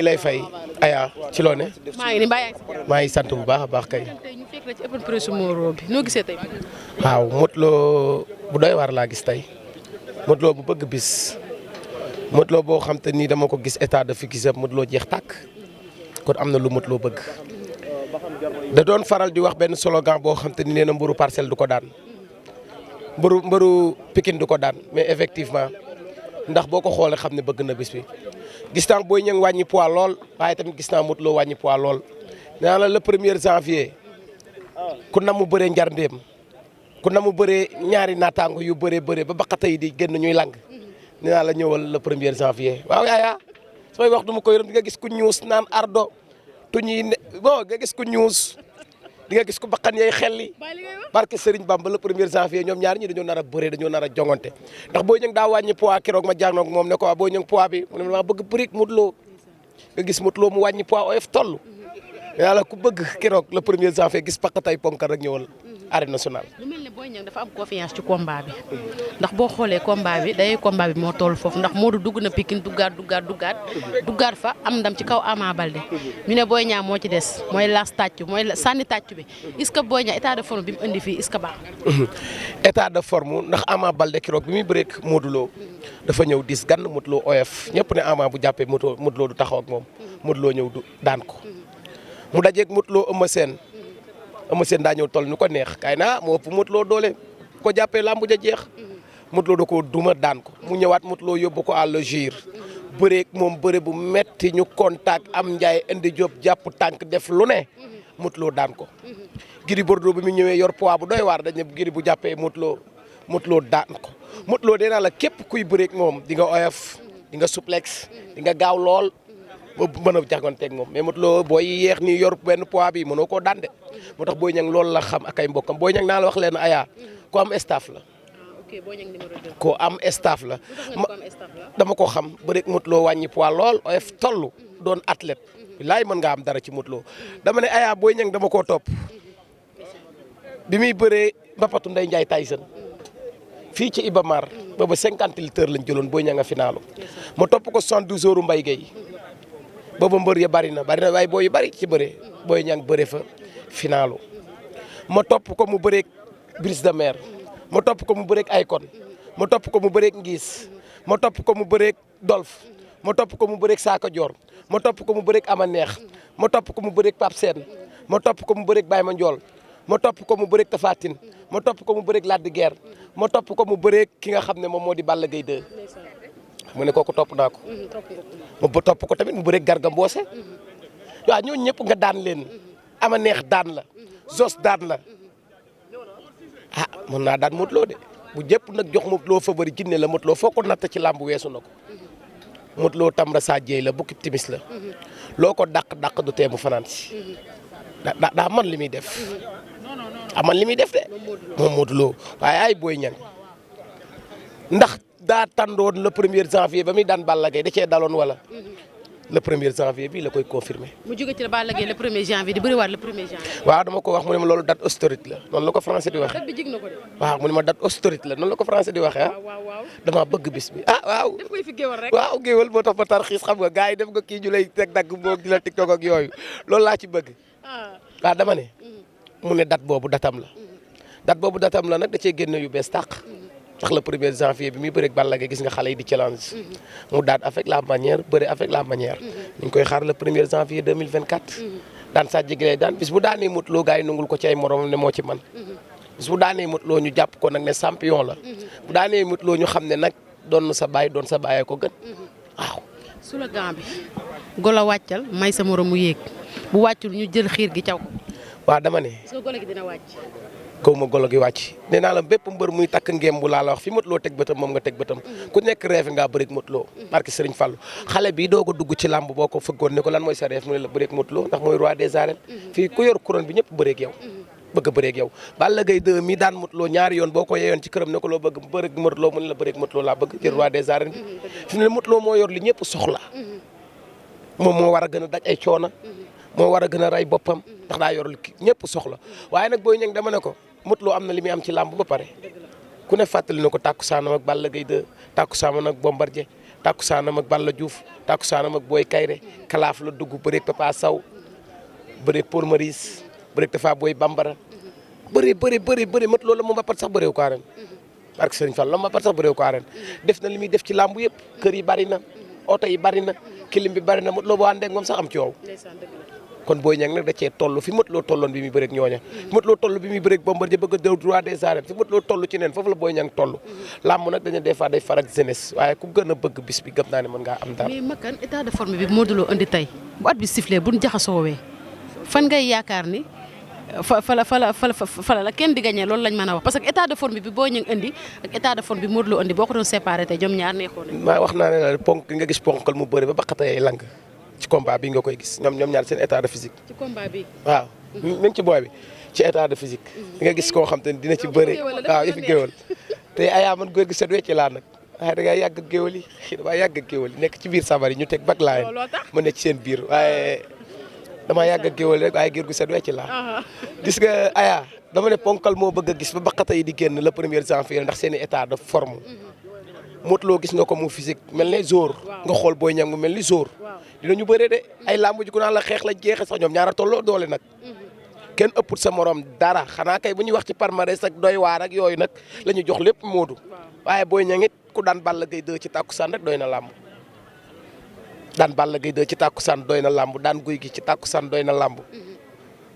lay fay Aya ci loo ne. maa ngi ni mbaa yaa ngi si maa ngi sant bu baax a baax kay. tey ñu fekk la ci open press Modou Lo bi noo gisee tey. waaw Modou Lo bu doy waar laa gis tey Modou Lo bu bëgg bis Modou Lo boo xam te ni dama ko gis état de physique Modou Lo jeex tàkk kon am na lu Modou Lo bëgg da doon faral di wax benn slogan boo xam te ni nee na mburu Parcelles du ko daan mburu Pikine du ko daan mais effectivement ndax boo ko xoolee xam ne bëgg na bis bi. gis naa Boy Niang wàññi poids lool waaye tamit gis naa Modou Lo wàññi poids lool nee naa la le 1er janvier ku na mu bëree njarndéem ku na mu bëree ñaari naataango yu bëree ba baqata yi di génn ñuy lang nee naa la ñëwal le 1er janvier waaw yaaya samay wax du ma ko yërëm di nga gis ku ñuus naan ardo tuñuy ne bon nga gis ku ñuus di nga gis ku bakkan yay xelli parce que Serigne Bamba le 1er janvier ñoom ñaar ñi dañoo nar a bëree dañoo nar a jongante ndax Boy Niang daa wàññi poids keroog ma jànnoog moom ne ko Boy Niang poids bi mu ne ma bëgg bërik Modou Lo nga gis Modou Lo mu wàññi poids oyof toll yàlla ku bëgg keroog le 1er janvier gis pakatay ponkal rek ñëwal arène nationale. lu mel ne Boy Niang dafa am confiance ci combat bi ndax boo xoolee combat bi moo toll foofu ndax Modou dugg na Pikine duggaat fa am ndam ci kaw Ama Baldé ñu ne Boy Niang moo ci des mooy laas tàcc mooy sànni tàcc bi est-ce que Boy Niang état de forme bi mu indi fii est-ce que baax état de forme ndax Ama Baldé keroog bi muy bëreek Modou Lo dafa ñëw dis gann Modou Lo oyof ñëpp ne Ama bu jàppee Modou Lo du taxaw ak moom Modou Lo ñëw du daan ko mu dajeeg Modou Lo Eumeu Sène daa ñëw toll nu ko neex kay na moo ëpp Modou Lo doole ko jàppee lambu ja jeex Modou Lo da ko duma daan ko mu ñëwaat Modou Lo yóbbu ko à logir bëreeg moom bëre bu metti ñu contact am njaay indi jóob jàpp tànk def lu ne Modou Lo daan ko. Gris Bordeaux bi mu ñëwee yor poids bu doy waar dañ ne Gris bu jàppee Modou Lo daan ko Modou Lo dee naa la képp kuy bëreeg moom di nga oyof di nga suplex di nga gaaw lool. boobu mën a jànganteeg moom mais Modou Lo booy yeex nii yor benn poids bi mënoo koo daan de moo tax Boy Niang loolu la xam ak ay mbokkam Boy Niang naa la wax leen Aya ko am staff la. ok Boy Niang numéro 2. ko am staff la. dama ko xam ba rek Modou Lo wàññi poids lool oyof toll doon athlète. laay mën nga am dara ci Modou Lo dama ne Aya Boy Niang dama koo topp bi muy bëree Mbapatu Ndeye Ndiaye Tyson fii ci Ibamar booba 50 litres lañ jëloon Boy Niang a finaalu ma topp ko 72 heures Mbaye Gueye booba mbër ya bari na waaye boo yu bari ci bëre Boy Niang bëre fa finaalu ma topp ko mu bëreeg Brise de Mer ma topp ko mu bëreeg Akon ma topp ko mu bëreeg Ngis ma topp ko mu bëreeg Dolf ma topp ko mu bëreeg Saka Dior ma topp ko mu bëreeg Ama Neex ma topp ko mu bëreeg Pape Sène ma topp ko mu bëreeg Baye Mandiol ma topp ko mu bëreeg Tapha Tine ma topp ko mu bëreeg Lac de Guiers ma topp ko mu bëreeg ki nga xam ne moom moo di Balla Gaye 2 mu ne kooku topp naa ko. mu ba topp ko tamit mu bëreeg Garga Mbossé waaw ñooñu ñëpp nga daan leen Ama Neex daan la Zos daan la ah mën naa daan Modou Lo de bu jëpp nag jox Modou Lo favori jinne la Modou Lo foo ko natt ci làmb weesu na ko Modou Lo Tamra Sadie la bukki timis la loo ko dàq du tee mu fanaan si daa man li muy def man li muy def de moom Modou Lo waaye ay Boy Niang ndax daa tàndoon le 1er janvier ba muy daan Balla Gaye da cee daloon wala le 1er janvier bi la koy confirmer. mu jóge ci Balla Gaye le 1er janvier di bëriwaat le 1er janvier. waaw dama ko wax mu ne ma loolu date historique la noonu la ko français di waxee. date bi jig na ko de. waaw mu ne ma date historique la noonu la ko français di waxee ah. waaw damaa bëgg bis bi ah waaw. def koy fi géwal rek. waaw géwal moo tax ba tarxiis xam nga gars yi def nga kii ñu lay teg dagg boog di la tiktok ak yooyu loolu laa ci bëgg. waaw dama ne. mu ne date boobu datam la. date boobu datam la nag da cee génne yu bees tàq. ndax le 1er janvier bi muy bëreeg Balla Gaye gis nga xale yi di challenge mu daan avec la manière bëre avec la manière ñu ngi koy xaar le 1er janvier 2024 daan Sadji Gueye daan bis bu daanee Modou Lo gars yi nangul ko ci ay moromam ne moo ci man bis bu daanee Modou Lo ñu jàpp ko nag ne champion la bu daanee Modou Lo ñu xam ne nag doon sa baay doon sa baay ko gën waaw. slogan bi golo wàccal may sa morom mu yéeg bu wàccul ñu jël xiir gi caw ko. waaw dama ne. est-ce que golo gi dina wàcc. kaw ma golo gi wàcc nee naa la bépp mbër muy takk ngéem bu laa la wax fi Modou Lo teg bëtam moom nga teg bëtam ku nekk rêve ngaa bëreeg Modou Lo barke Serigne Fallou xale bi doog a dugg ci làmb boo ko fëggoon ne ko lan mooy sa rêve mu ne la bëreeg Modou Lo ndax mooy roi des arènes fii ku yor couronne bi ñëpp bëreeg yow bëgg a bëreeg yow Balla Gaye 2 mi daan Modou Lo ñaari yoon boo ko yeyoon ci këram ne ko loo bëgg bëreeg Modou Lo mu ne la bëreeg Modou Lo laa bëgg jël roi des arènes bi fi mu ne Modou Lo moo yor li ñëpp soxla moom moo war a gën a daj ay coona moo war a gën a rey boppam ndax daa yor li ñëpp soxla waaye nag Boy Niang dama ne ko Modou Lo am na li muy am ci làmb ba pare ku ne fàttali na ko tàkkusaanam ak Balla Gaye 2 tàkkusaanam ak Bombardier takkusaanam ak Balla Diouf takkusaanam ak Boy Kayre kalaaf la dugg bëreeg Papa Sow bëreeg Paul Maurice bëreeg Tafa Boy Bambara bëri mat loolu la moom mbapat sax bëreew ko arène barke Sëriñ Fall la mbapat sax bëreew ko arène def na li muy def ci làmb yëpp kër yi bari na oto yi bari na kilim bi bari na mat loo boo àndeeg moom sax am coow kon Boy Niang nag da cee toll fi mat loo tolloon bi muy bëreeg ñooña fi mat loo toll bi muy bëreeg Bombardier bëgg a déw droit des arènes fi mat loo toll ci neen foofu la Boy Niang toll làmb nag dañu des fois day farak jeunesse waaye ku gën a bëgg bis bi gëm naa ne mën ngaa am dara. mais Makan état de forme bi Modou Lo indi tey bu at bi sifflé bu ñu jaxasoowee fan ngay yaakaar ni fa la kenn di gagné loolu lañ mën a wax parce que état de forme bi Boy Niang indi ak état de forme bi Modou Lo indi boo ko doon séparé tey ñoom ñaar neexoon nañ. maa wax naa ne la ponk nga gis ponkal mu bëri ba baqatay lang ci combat bi nga koy gis ñoom ñaar seen état de physique. ci combat bi waaw même ci booy bi ci état de physique. di nga gis koo xam te ne dina ci bëri waaw yëfi géwal te ayaa man góor gi set wecci laa nag waaye da ngay yàgg ak géwal yi damaa yàgg ak géwal yi nekk ci biir sabar yi ñu teg bag laay ma nekk ci seen biir waaye damaa yàgg ak géwal rek waaye góor gu set wecci laa gis nga ayaa dama ne ponkal moo bëgg a gis ba baqata yi di génn le 1er janvier ndax seen i état de forme Modou Lo gis nga ko mu physique mel ne jour nga xool Boy Niang mu mel ni jour dinañu bëre de ay làmb ji ku naan la xeex la jeexe sax ñoom ñaara tolloo doole nag kenn ëpput sa morom dara xanaa kay bu ñuy wax ci palmarès ak doy waar ak yooyu nag la ñu jox lépp Modou waaye Boy Niang it ku daan Balla Gaye 2 ci tàkkusaan rek doy na làmb daan Balla Gaye 2 ci tàkkusaan doy na làmb daan Guy gi ci tàkkusaan doy na làmb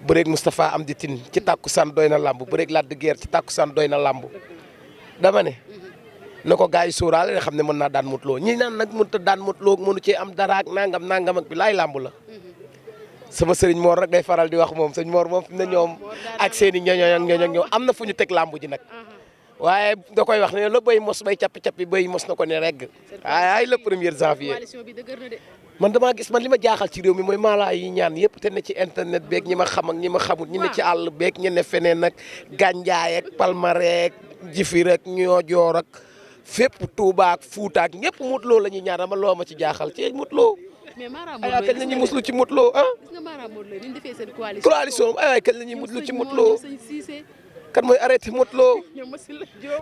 bëreeg Moustapha Amdi Tine ci tàkkusaan doy na làmb bëreeg Lac de Guiers ci tàkkusaan doy na làmb dama ne na ko gars yi sóoraale nga xam ne mën naa daan Modou Lo ñi naan nag mënut a daan Modou Lo mënu cee am dara ak nangam ak bi laay làmb la sama sëriñ Mor rek day faral di wax moom sëñ Mor moom fi mu ne ñoom ak seen i ñoño am na fu ñu teg làmb ji nag waaye da koy wax ne la béy mos bay cappi béy mos na ko ne regg ay le 1er janvier man damaa gis man li ma jaaxal ci réew mi mooy mala yi ñaan yëpp te ne ci internet beeg ñi ma xam ak ñi ma xamul ñi ne ci àll beeg ñi ne feneen nag gànjaay ak palmareek jifi rek ñoo joor ak fépp Touba ak Fuuta ak ñëpp Modou Lo la ñuy ñaan ma loo ma ci jaaxal ci Modou Lo mais Mara ay kañ la ñuy muslu ci Modou Lo ah. gis nga Mara Modou Lo ni ñu defee seen coalition ay kañ la ñuy muslu ci Modou Lo kan mooy arrêté Modou Lo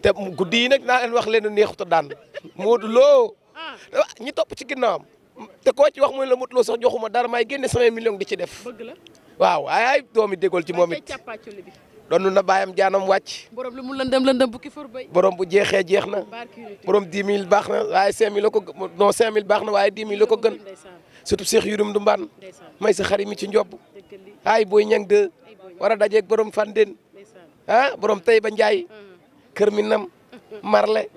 te guddi yi nag naa leen wax leen neexut a daan Modou Lo ñi topp ci ginnaawam te koo ci wax mooy la Modou Lo sax joxuma dara may génne 5 millions di ci def waaw ay doomi déggool ci moom it doon na bàyyam jaanam wàcc. borom lu mu lëndëm bukki for bay. borom bu jeexee jeex na. borom 10 000 baax na waaye 5 000 la ko non 5 000 baax na waaye 10 000 la ko gën. surtout Cheikh Yourim du Mbane. may sa xarit mi ci njob. ay Boy Niang 2 war a dajeeg borom Fandène. borom Taïba Ndiaye. Kër Minam Marle.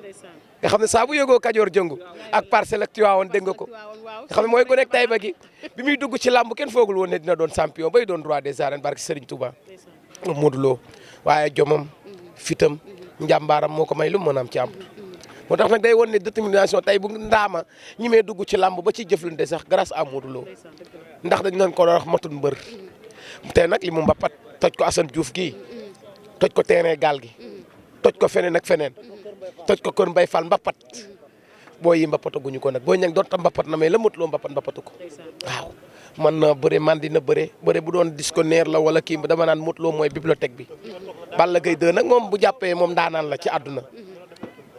nga xam ne saa bu yëgoo Kajoor jëngu. ak Parcelles ak Tivaouane dégg nga ko. nga xam ne mooy ko nekk Taïba gi. bi muy dugg ci làmb kenn foogul woon ne dina doon champion bay doon roi des arènes barke Serigne Touba. Modou Lo waaye jomam fitam njàmbaaram moo ko may lu mu mën a am ci am moo tax nag day won ne détermination tey bu ndaama ñi mee dugg ci làmb ba ci jëflante sax grâce à Modou Lo ndax dañ leen ko wax matul mbër te nag li mu mbapat toj ko Assane Diouf gii toj ko terrain gaal gi toj ko feneen ak feneen toj ko Kër Mbaye Fall mbapat booy yi mbapataguñu ko nag Boy Niang doon tam mbapat na mais la Modou Lo mbapatu ko waaw man na bëre man dina bëre bu doon disconnaire la wala kii dama naan Modou Lo mooy bibliothèque bi Balla Gaye 2 nag moom bu jàppee moom daanaan la ci àdduna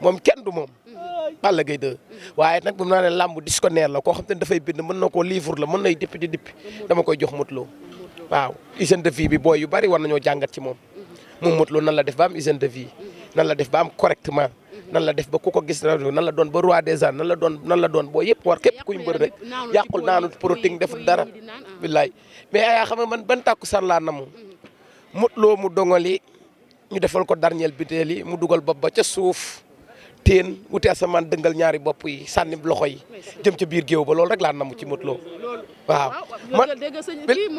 moom kenn du moom Balla Gaye 2 waaye nag bu mu naa ne làmb disconnaire la koo xam te ne dafay bind mën na koo livre la mën nay dippi di dippi dama koy jox Modou Lo waaw hygiène de vie bi booy yu bari war nañoo jàngat ci moom Modou Lo nan la def ba am hygiène de vie nan la def ba am correctement nan la def ba ku ko gis nan la doon ba roi des arènes nan la doon boo yëpp war képp kuy mbër rek yàqul naanut protéine deful dara billaay mais ayaa xam nga man ban tàkkusaan laa namu Modou Lo mu dongali ñu defal ko dernier biteel yi mu dugal bopp ba ca suuf teen wuti asamaan dëngal ñaari bopp yi sànni loxo yi jëm ca biir géew ba loolu rek laa namu ci Modou Lo waaw man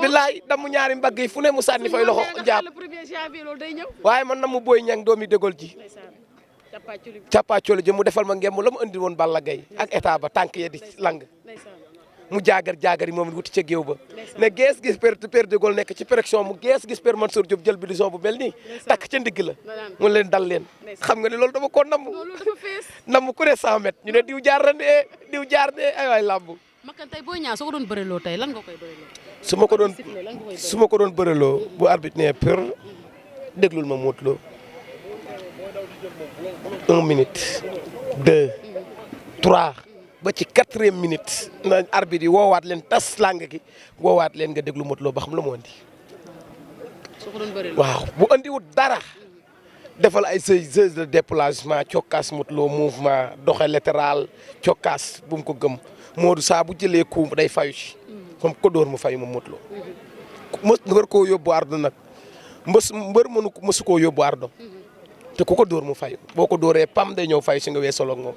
billaay damu ñaari mbagg yi fu ne mu sànni fay loxo jàpp waaye man namu Boy Niang doomi dégol ji càppaacoli jëm mu defal ma ngem la mu andi woon Balla Gaye ak état ba tànk ya di lang mu jaagar yi moom wuti ca géew ba ne gees gis père de Gaulle nekk ci pérection mu gees gis père Mansour Diop jël bidison bu mel nii takk ca ndigg la mu leen dal leen xam nga ne loolu dama ko namm ku ne 100 mètres ñu ne diw jaar na ne diw jaar ne ay waay làmb Makan tey Boy Niang soo ko doon bëreloo tey lan nga koy doyloo su ma ko doon bëreloo bu arbitre ne pur déglul ma Modou Lo 1 minute 2 3 ba ci 4e minute na arbitre yi woowaat leen tas làng gi woowaat leen nga déglu Modou Lo ba xam lu mu andi. waaw bu andiwut dara defal ay jeu de déplacement cokkaas Modou Lo mouvement doxe latéral cokkaas bu mu ko gëm Modou saa bu jëlee coup day fayu ci comme ko dóor mu fayu moom Modou Lo mës nga koo yóbbu ardo nag mbër mësu koo yóbbu ardo te ku ko dóor mu fayu boo ko dóoree pam day ñëw fayu si nga weesoo ak moom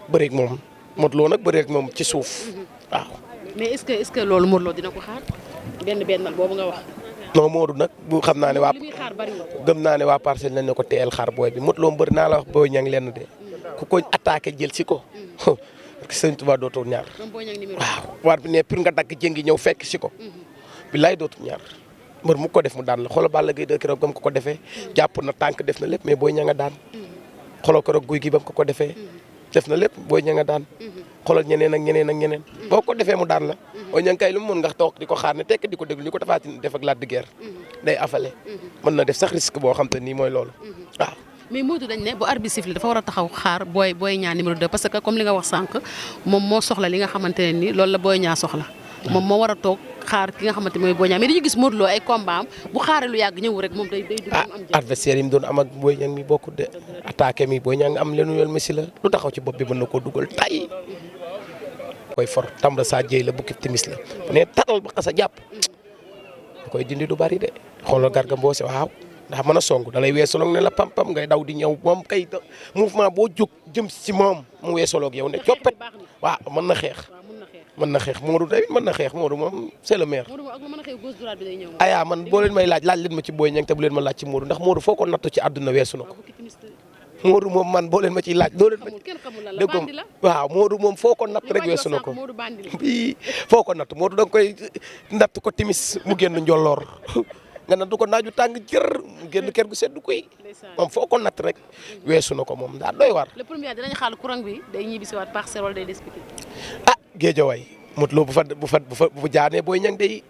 bëreeg moom Modou Lo nag bëreeg moom ci suuf waaw. mais est-ce que loolu Modou Lo dina ko xaar benn boobu nga wax. non Modou nag bu xam naa ne waa li muy xaar bari na. gëm naa ne waa parcelle nañ ne ko teel xaar booy bi Modou Lo mbër naa la wax booy ñang lenn de ku ko attaqué jël si ko sëñ Tuubaa dootul ñaar waaw war bi ne pour nga dagg jëngi ñëw fekk si ko billaay dootul ñaar mbër mu ko def mu daan la xoolal Balla Gaye de keroog ba mu ko defee jàpp na tànk def na lépp mais booy ña nga daan xoolal keroog guy gi ba mu ko defee def na lépp booy ña nga daan xoolal ñeneen ak ñeneen ak ñeneen boo ko defee mu daan la booy ña nga kay lu mu mën nga toog di ko xaar ne tekk di ko déglu ni ko Tapha Tine def ak Lac de Guiers day affalé mën na def sax risque boo xam te nii mooy loolu waaw. mais Modou dañ ne bu arbitre sifflé dafa war a taxaw xaar Boy Niang numéro 2 parce que comme li nga wax sànq moom moo soxla li nga xamante ne ni loolu la Boy Niang soxla moom moo war a toog xaar ki nga xamante mooy Boy Niang mais dañu gis Modou Lo ay combat am bu xaaree lu yàgg ñëw rek moom day du am adversaire yi mu doon am ak Boy Niang mi bokkut de attaqué mi Boy Niang am leenu yoon Messi la lu taxaw ci bopp bi mën na koo dugal tay koy for tamba sa jéy la bukki timis la bu ne taral ba xasa jàpp da koy dindi du bari de xoolal Garga Mbossé waaw ndax mën a song da lay weesoloog ne la pam-pam ngay daw di ñëw moom kay mouvement boo jóg jëm si moom mu weesoloog yow ne coppet waaw mën na xeex mën na xeex Modou tamit mën na xeex Modou moom c'est le maire aya man boo leen may laaj leen ma ci Boy Niang te bu leen ma laaj ci Modou ndax Modou foo ko nattu ci àdduna weesu na ko Modou moom man boo leen ma ciy laaj doo leen ma dégg ko waaw Modou moom foo ko natt rek weesu na ko bii foo ko natt Modou da nga koy natt ko timis mu génn njolloor nga nattu ko naaju tàng jër mu génn kër gu seddu kuy moom foo ko natt rek weesu na ko moom daa doy war. le premier dinañ xaal courant bi day ñibbisiwaat Parcelles wala day des Pikine. ah Guédiawaye Modou Lo bu jaanee Boy Niang day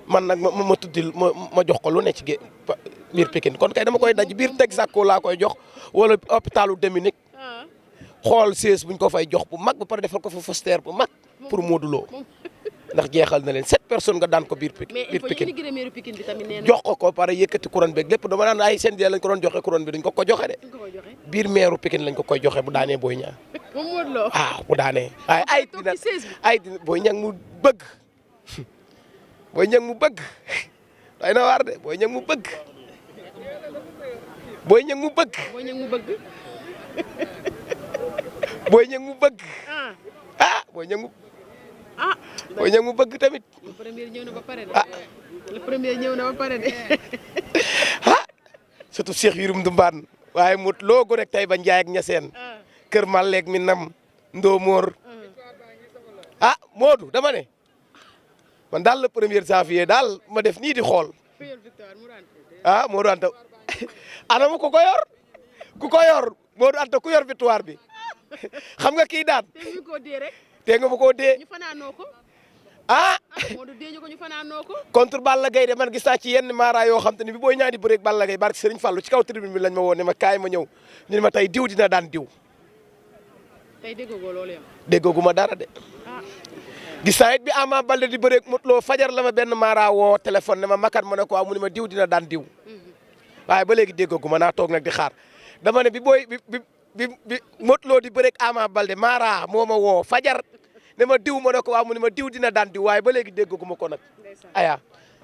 man nag ma tuddil ma jox ko lu ne ci biir Pikine kon kay dama koy daj biir Texaco laa koy jox wala hôpitalu Dominique xool siège buñ ko fay jox bu mag ba pare defal ko fa Foster bu mag pour Modou Lo ndax jeexal na leen 7 personnes nga daan ko biir Pikine jox ko pare yëkkati couronne beeg lépp dama naan ay seen lañ ko doon joxe couronne bi duñ ko joxe de biir meeru Pikine lañ ko koy joxe bu daanee Boy Niang waaw bu daanee waaye ay dina Boy Niang mu bëgg Boy Niang mu bëgg day na waar de Boy Niang mu bëgg Boy Niang mu bëgg Boy Niang mu bëgg Boy Niang mu Boy Niang mu bëgg tamit. le premier ñëw na ba pare de. le premier ñëw na ba pare de surtout Cheikh Yirim Ndumbaan waaye Modou Lo go rek tay ba Njaay ak Ñaseen Kër Malleeg mi nam Ndoomoor Modou dama ne man daal le premier janvier daal ma def nii di xool Modou Anta ana ma ku ko yor Modou Anta ku yor victoire bi xam nga kii daan te nga ma koo dee ñu fanaanoo ko Modou dee ñu ko ñu fanaanoo ko contre Balla Gaye de man gis naa ci yenn maara yoo xam te ni bi Boy Niang di bëreeg Balla Gaye barke Serigne Fallou ci kaw tribune bi lañ ma woo ne ma kaay ma ñëw ñu ne ma tey diw dina daan diw tey déggoo loolu yow déggoogu ma dara de gis naa it bi Ama Baldé di bëreeg Modou Lo fajar la ma benn maara woo téléphone ne ma makat ma ne ko mu ne ma diw dina daan diw waaye ba léegi déggoogu ma naa toog nag di xaar dama ne bi Modou Lo di bëreeg Ama Baldé maara moo ma woo fajar ne ma diw ma ne ko mu ne ma diw dina daan diw waaye ba léegi déggu ma ko nag aya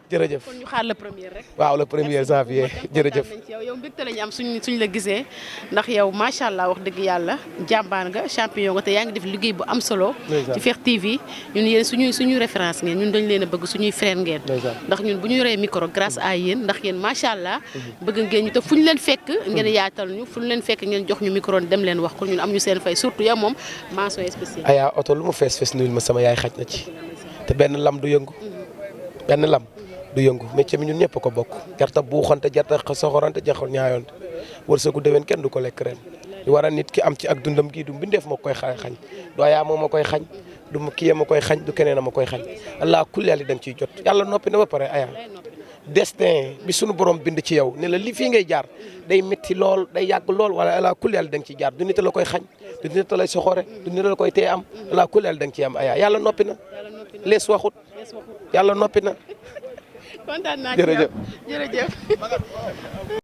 jërëjëf kon ñu xaar le premier rek. waaw le premier janvier jërëjëf. yow mbégte la ñu am suñ la gisee ndax yow macha allah wax dëgg yàlla jàmbaan nga champion nga te yaa ngi def liggéey bu am solo. ci Fekh TV ñun yéen suñuy référence ngeen ñun dañ leen a bëgg suñuy frère ngeen. ndax ñun bu ñu yoree micro grâce à yéen ndax yéen macha allah. bëgg ngeen ñu te fu ñu leen fekk. ngeen yaatal ñu fu ñu leen fekk ngeen jox ñu micro dem leen wax ko ñun am ñu seen fay surtout yow moom mention spéciale. aya oto lu mu fees nuyul ma sama yaay xaj na ci te benn lam du yëngu benn lam du yëngu métier mi ñun ñëpp ko bokk jarta buuxante jarta soxorante jaxul ñaayonte wërsëgu déwén kenn du ko lekk ren li war a nit ki am ci ak dundam gii du mbindeef ma koy xañ du ayaa moo ma koy xañ du kiyee ma koy xañ du keneen a ma koy xañ allah kulli yàlla da nga ciy jot yàlla noppi na ba pare ayaa destin bi sunu borom bind ci yow ne la li fii ngay jaar day métti lool day yàgg lool wala allah kulli yàlla da nga ciy jaar du nit la koy xañ du nit lay soxore du nit la koy tee am la kuleel da nga ci am Aya yàlla noppi na lees waxut yàlla noppi na kontaan naa ci jërëjëf yow jërëjëf